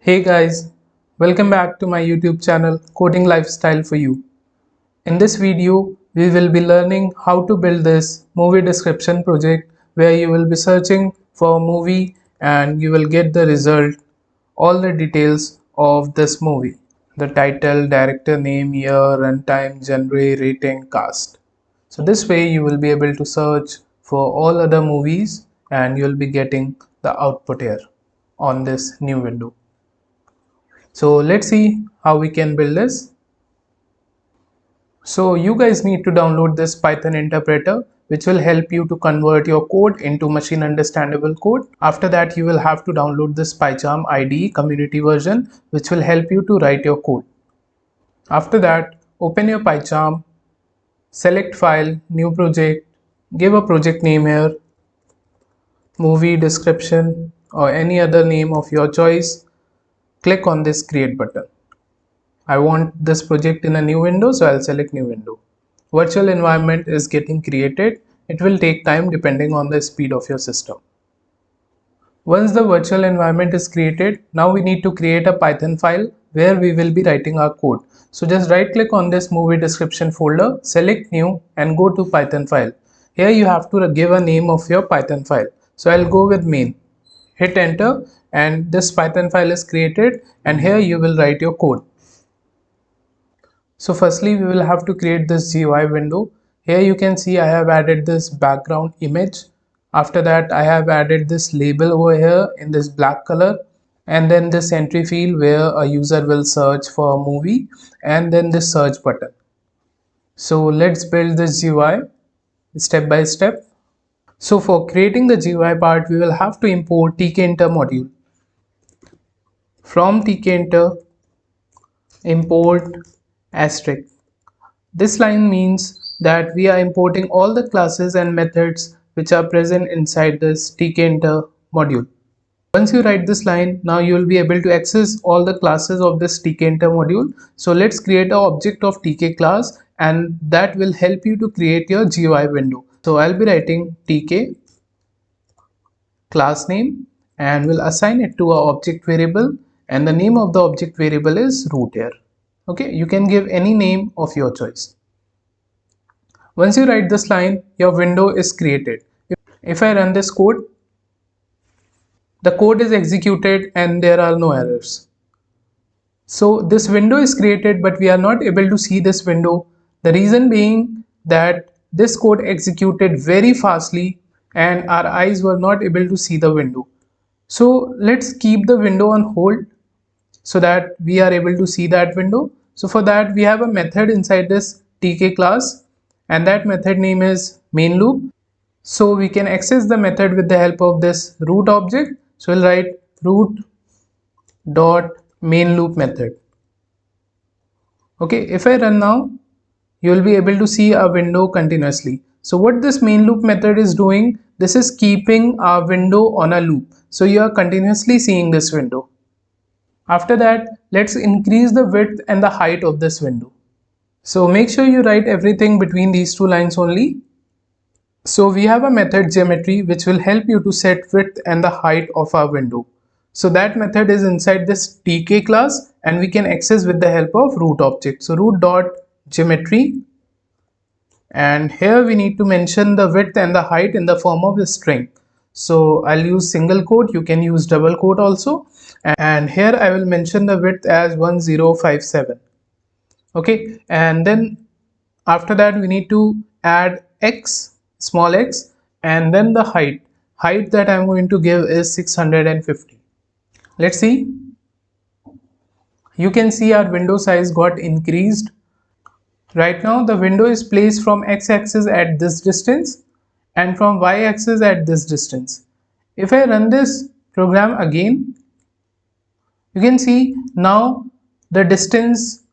Hey guys, welcome back to my YouTube channel Coding Lifestyle for You. In this video, we will be learning how to build this movie description project where you will be searching for a movie and you will get the result, all the details of this movie. The title, director name, year, runtime, genre, rating, cast. So this way you will be able to search for all other movies and you will be getting the output here on this new window. So let's see how we can build this. So you guys need to download this Python interpreter which will help you to convert your code into machine understandable code. After that you will have to download this PyCharm IDE community version which will help you to write your code. After that open your PyCharm, select file, new project, give a project name here, movie description or any other name of your choice. Click on this create button. I want this project in a new window, so I'll select new window. Virtual environment is getting created. It will take time depending on the speed of your system. Once the virtual environment is created, now we need to create a Python file where we will be writing our code. So just right click on this movie description folder, select new and go to Python file. Here you have to give a name of your Python file. So I'll go with main. Hit enter and this Python file is created and here you will write your code. So firstly we will have to create this GUI window. Here you can see I have added this background image. After that I have added this label over here in this black color and then this entry field where a user will search for a movie and then this search button. So let's build this GUI step by step. So for creating the GUI part we will have to import tkinter module. From tkinter import asterisk. This line means that we are importing all the classes and methods which are present inside this tkinter module. Once you write this line, now you will be able to access all the classes of this tkinter module. So let's create an object of tk class and that will help you to create your GUI window. So I'll be writing tk class name and will assign it to our object variable and the name of the object variable is root here. Okay, you can give any name of your choice. Once you write this line, your window is created. If I run this code, the code is executed and there are no errors. So this window is created but we are not able to see this window. The reason being that this code executed very fastly and our eyes were not able to see the window. So let's keep the window on hold so that we are able to see that window. So for that we have a method inside this tk class and that method name is main loop. So we can access the method with the help of this root object. So we'll write root dot main loop method. Okay, if I run now, you will be able to see a window continuously. So what this main loop method is doing, this is keeping our window on a loop. So you are continuously seeing this window. After that, let's increase the width and the height of this window. So make sure you write everything between these two lines only. So we have a method geometry which will help you to set width and the height of our window. So that method is inside this tk class and we can access with the help of root object. So root dot geometry and here we need to mention the width and the height in the form of a string. So I'll use single quote, you can use double quote also, and here I will mention the width as 1057. Okay, and then after that we need to add x, small x, and then the height that I'm going to give is 650. Let's see. You can see our window size got increased. Right now the window is placed from x-axis at this distance and from y-axis at this distance. If I run this program again, you can see now the distance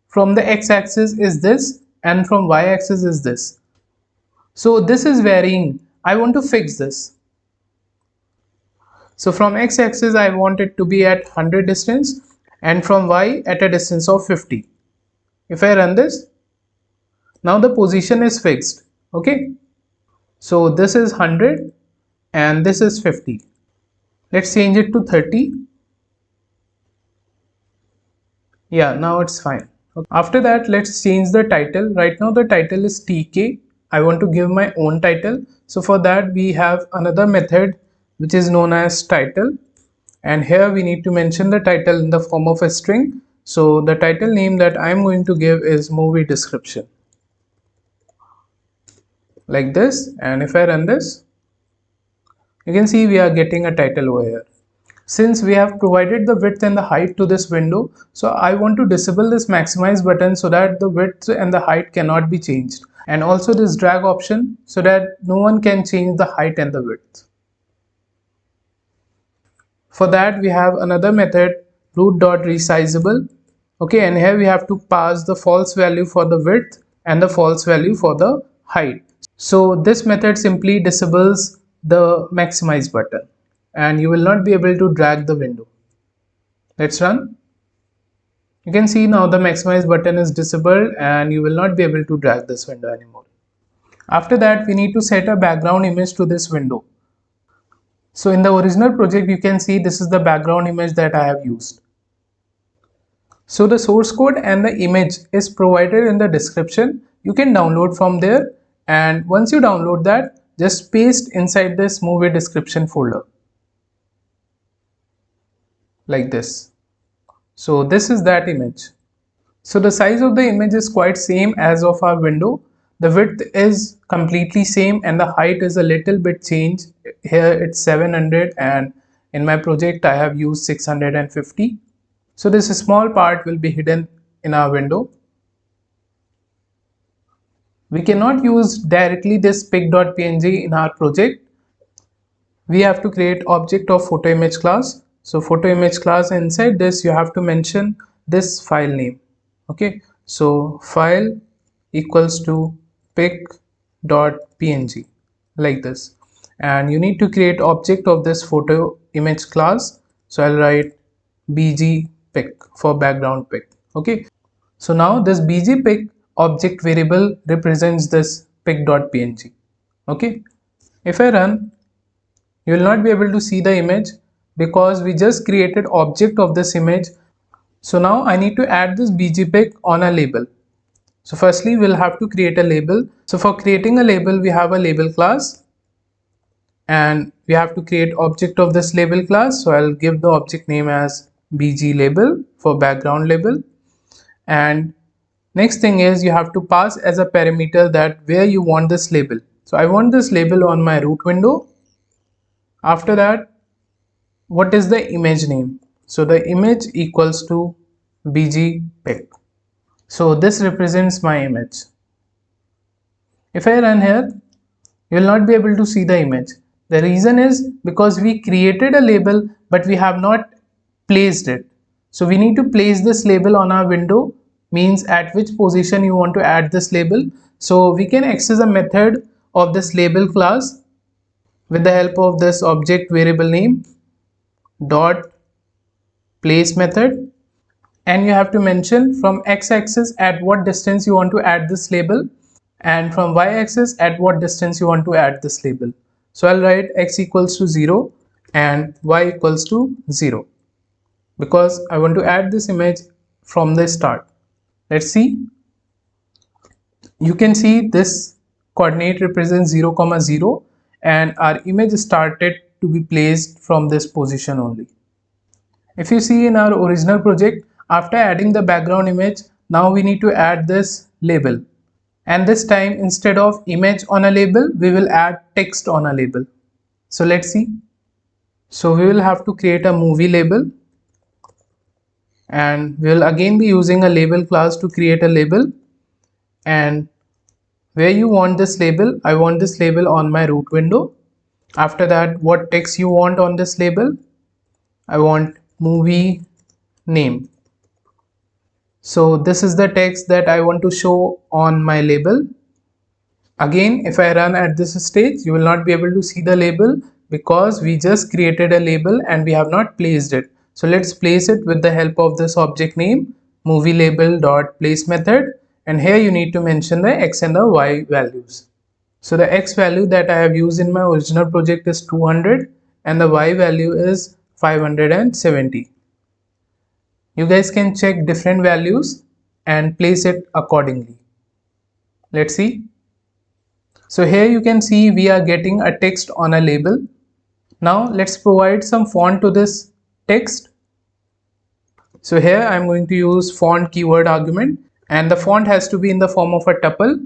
from the x-axis is this and from y-axis is this. So this is varying. I want to fix this. So from x-axis I want it to be at 100 distance and from y at a distance of 50. If I run this, now the position is fixed. Okay, so this is 100 and this is 50. Let's change it to 30 Yeah, now it's fine. After that, let's change the title. Right now the title is TK. I want to give my own title. So for that we have another method which is known as title, and here we need to mention the title in the form of a string. So the title name that I'm going to give is movie description, like this. And if I run this, you can see we are getting a title over here. Since we have provided the width and the height to this window, so I want to disable this maximize button so that the width and the height cannot be changed, and also this drag option so that no one can change the height and the width. For that we have another method, root.resizable. Okay, and here we have to pass the false value for the width and the false value for the height. So this method simply disables the maximize button and you will not be able to drag the window. Let's run. You can see now the maximize button is disabled and you will not be able to drag this window anymore. After that, we need to set a background image to this window. So in the original project, you can see this is the background image that I have used. So the source code and the image is provided in the description. You can download from there, and once you download that, just paste inside this movie description folder like this. So this is that image. So the size of the image is quite same as of our window. The width is completely same and the height is a little bit changed. Here it's 700 and in my project I have used 650. So this small part will be hidden in our window. We cannot use directly this pic.png in our project. We have to create object of photo image class. So photo image class, inside this you have to mention this file name. Okay, so file equals to pic.png like this, and you need to create object of this photo image class. So I'll write bg pic for background pic. Okay, so now this bg pic object variable represents this pic.png. Okay, if I run, you will not be able to see the image because we just created object of this image. So now I need to add this bgpic on a label. So firstly we'll have to create a label. So for creating a label, we have a label class and we have to create object of this label class. So I'll give the object name as bg label for background label. And next thing is you have to pass as a parameter that where you want this label. So I want this label on my root window. After that, what is the image name? So the image equals to bg pic. So this represents my image. If I run here, you will not be able to see the image. The reason is because we created a label but we have not placed it. So we need to place this label on our window, means at which position you want to add this label. So we can access a method of this label class with the help of this object variable name dot place method, and you have to mention from x-axis at what distance you want to add this label and from y-axis at what distance you want to add this label. So I'll write x equals to 0 and y equals to 0 because I want to add this image from the start. Let's see. You can see this coordinate represents 0, 0 and our image started to be placed from this position only. If you see in our original project, after adding the background image, now we need to add this label. And this time, instead of image on a label, we will add text on a label. So let's see. So we will have to create a movie label. And we will again be using a label class to create a label. And where you want this label, I want this label on my root window. After that, what text you want on this label? I want movie name. So this is the text that I want to show on my label. Again, if I run at this stage, you will not be able to see the label because we just created a label and we have not placed it. So let's place it with the help of this object name movie label dot place method, and here you need to mention the x and the y values. So the x value that I have used in my original project is 200 and the y value is 570. You guys can check different values and place it accordingly. Let's see. So here you can see we are getting a text on a label. Now let's provide some font to this text. So here I'm going to use font keyword argument, and the font has to be in the form of a tuple.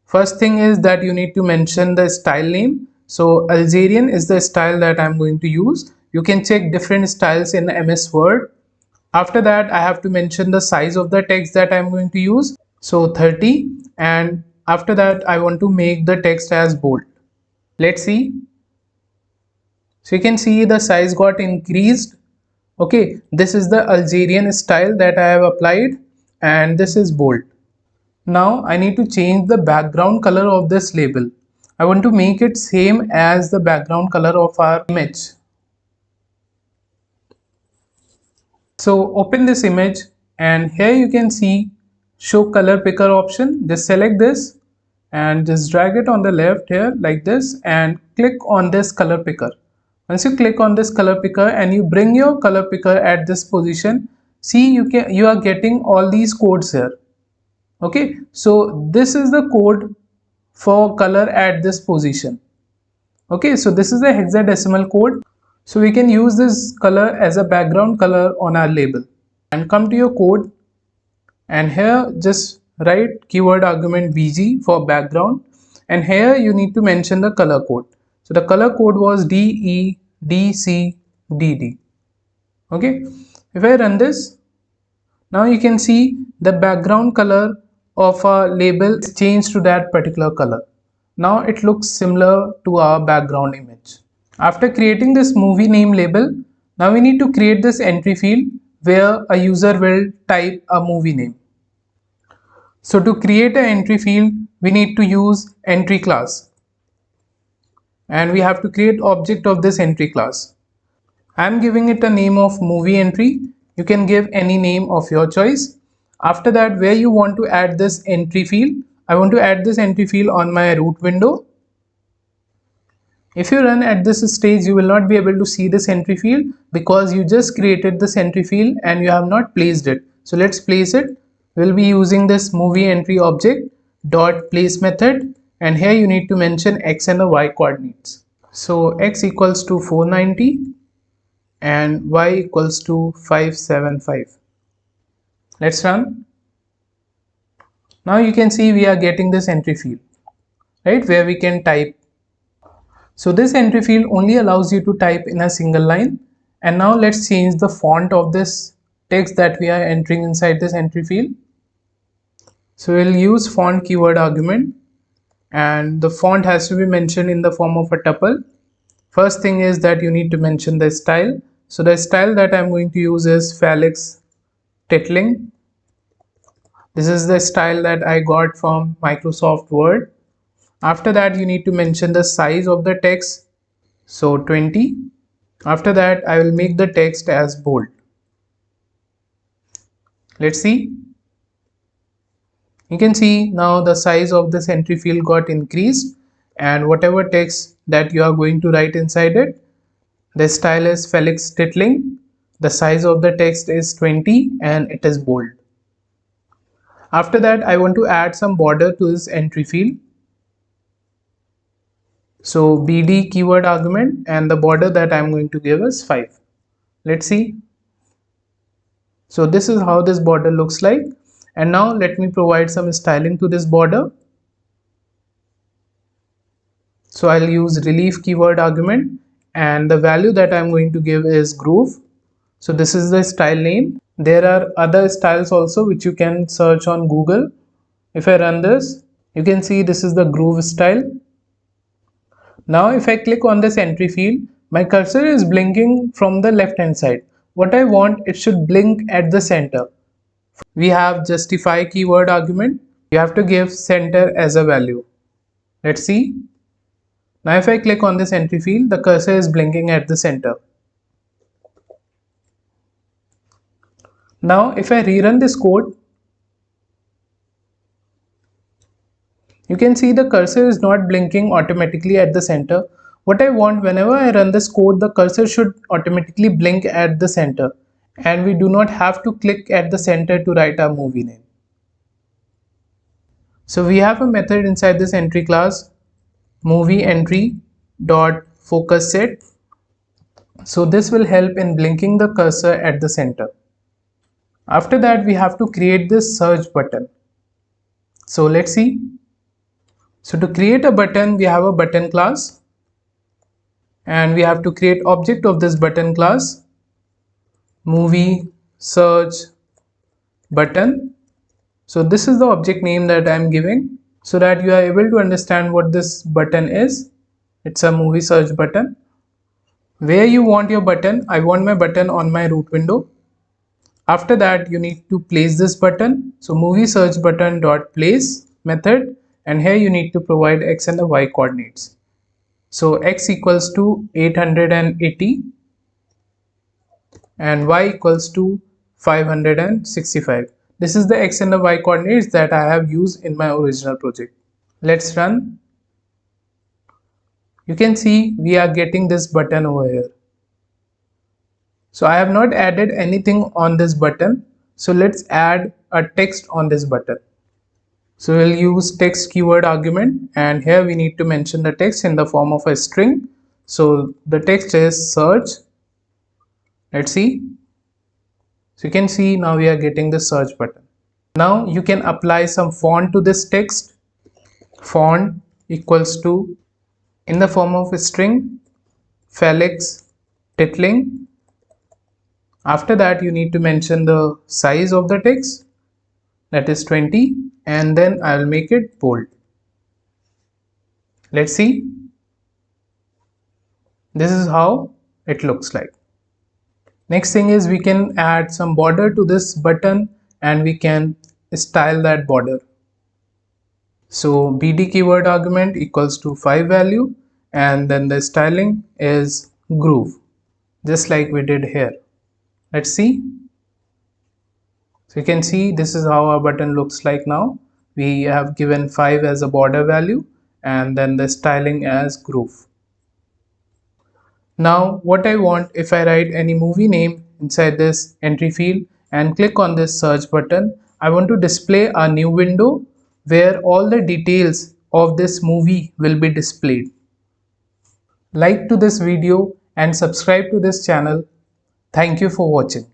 First thing is that you need to mention the style name. So Algerian is the style that I'm going to use. You can check different styles in MS Word. After that, I have to mention the size of the text that I'm going to use. So 30, and after that I want to make the text as bold. Let's see. So you can see the size got increased. Okay, this is the Algerian style that I have applied, and this is bold. Now I need to change the background color of this label. I want to make it same as the background color of our image. So open this image, and here you can see show color picker option. Just select this and just drag it on the left here like this and click on this color picker. Once you click on this color picker and you bring your color picker at this position, see you are getting all these codes here. Okay, so this is the code for color at this position. Okay, so this is a hexadecimal code. So we can use this color as a background color on our label. And come to your code, and here just write keyword argument BG for background, and here you need to mention the color code. So the color code was DEDCDD. Okay, if I run this, now you can see the background color of our label is changed to that particular color. Now it looks similar to our background image. After creating this movie name label, now we need to create this entry field where a user will type a movie name. So to create an entry field, we need to use entry class, and we have to create object of this entry class. I am giving it a name of movie entry. You can give any name of your choice. After that, where you want to add this entry field, I want to add this entry field on my root window. If you run at this stage, you will not be able to see this entry field because you just created this entry field and you have not placed it. So let's place it. We'll be using this movie entry object dot place method, and here you need to mention x and the y coordinates. So x equals to 490 and y equals to 575. Let's run. Now you can see we are getting this entry field, right, where we can type. So this entry field only allows you to type in a single line. And now let's change the font of this text that we are entering inside this entry field. So we'll use font keyword argument, and the font has to be mentioned in the form of a tuple. First thing is that you need to mention the style. So the style that I'm going to use is Felix Titling. This is the style that I got from Microsoft Word. After that, you need to mention the size of the text. So 20. After that, I will make the text as bold. Let's see. You can see now the size of this entry field got increased, and whatever text that you are going to write inside it, the style is Felix Titling, the size of the text is 20 and it is bold. After that, I want to add some border to this entry field. So BD keyword argument, and the border that I'm going to give is 5. Let's see. So this is how this border looks like. And now let me provide some styling to this border. So I'll use relief keyword argument, and the value that I'm going to give is groove. So this is the style name. There are other styles also which you can search on Google. If I run this, you can see this is the groove style. Now if I click on this entry field, my cursor is blinking from the left hand side. What I want, it should blink at the center. We have justify keyword argument. You have to give center as a value. Let's see. Now if I click on this entry field, the cursor is blinking at the center. Now if I rerun this code, you can see the cursor is not blinking automatically at the center. What I want, whenever I run this code, the cursor should automatically blink at the center. and we do not have to click at the center to write our movie name. So we have a method inside this entry class, movie entry dot focus set. So this will help in blinking the cursor at the center. After that, we have to create this search button. So let's see. So to create a button, we have a button class, and we have to create object of this button class, movie search button. So this is the object name that I am giving so that you are able to understand what this button is. It's a movie search button. Where you want your button, I want my button on my root window. After that, you need to place this button. So movie search button dot place method, and here you need to provide x and the y coordinates. So x equals to 880 and y equals to 565. This is the x and the y coordinates that I have used in my original project. Let's run. You can see we are getting this button over here. So I have not added anything on this button. So let's add a text on this button. So we'll use text keyword argument, and here we need to mention the text in the form of a string. So the text is search. Let's see. So you can see now we are getting the search button. Now you can apply some font to this text. Font equals to, in the form of a string, Felix Titling. After that, you need to mention the size of the text, that is 20, and then I will make it bold. Let's see. This is how it looks like. Next thing is we can add some border to this button and we can style that border. So bd keyword argument equals to 5 value, and then the styling is groove, just like we did here. Let's see. So you can see this is how our button looks like now. We have given 5 as a border value and then the styling as groove. Now what I want, if I write any movie name inside this entry field and click on this search button, I want to display a new window where all the details of this movie will be displayed. Like to this video and subscribe to this channel. Thank you for watching.